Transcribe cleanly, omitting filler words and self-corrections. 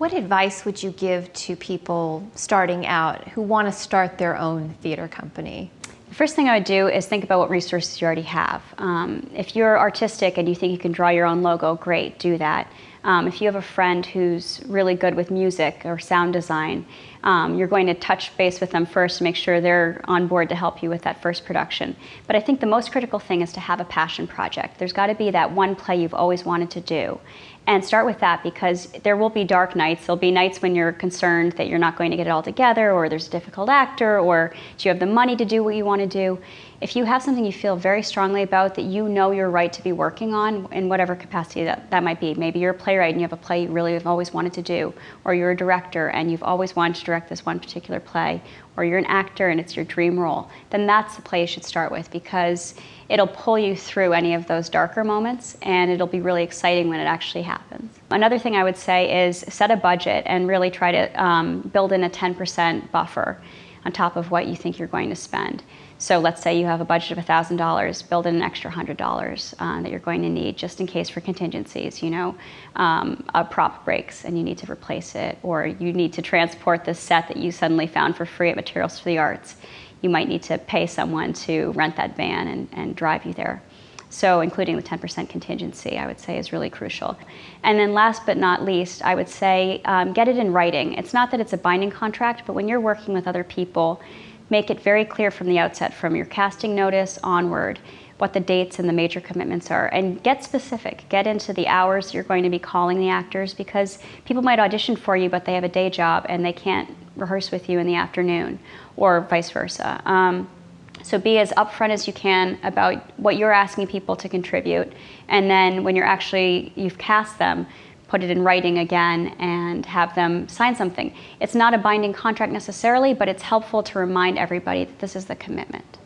What advice would you give to people starting out who want to start their own theater company? The first thing I would do is think about what resources you already have. If you're artistic and you think you can draw your own logo, great, do that. If you have a friend who's really good with music or sound design, you're going to touch base with them first to make sure they're on board to help you with that first production. But I think the most critical thing is to have a passion project. There's got to be that one play you've always wanted to do. And start with that, because there will be dark nights. There'll be nights when you're concerned that you're not going to get it all together, or there's a difficult actor, or do you have the money to do what you want to do? If you have something you feel very strongly about that you know you're right to be working on, in whatever capacity that might be. Maybe you're a playwright and you have a play you really have always wanted to do, or you're a director and you've always wanted to direct this one particular play, or you're an actor and it's your dream role, then that's the play you should start with, because it'll pull you through any of those darker moments and it'll be really exciting when it actually happens. Another thing I would say is set a budget and really try to build in a 10% buffer on top of what you think you're going to spend. So let's say you have a budget of $1,000, build in an extra $100 that you're going to need just in case for contingencies. You know, a prop breaks and you need to replace it, or you need to transport this set that you suddenly found for free at Materials for the Arts. You might need to pay someone to rent that van and drive you there. So including the 10% contingency, I would say, is really crucial. And then last but not least, I would say get it in writing. It's not that it's a binding contract, but when you're working with other people, make it very clear from the outset, from your casting notice onward, what the dates and the major commitments are. And get specific. Get into the hours you're going to be calling the actors, because people might audition for you, but they have a day job and they can't rehearse with you in the afternoon, or vice versa. So be as upfront as you can about what you're asking people to contribute, and then when you've cast them, put it in writing again and have them sign something. It's not a binding contract necessarily, but it's helpful to remind everybody that this is the commitment.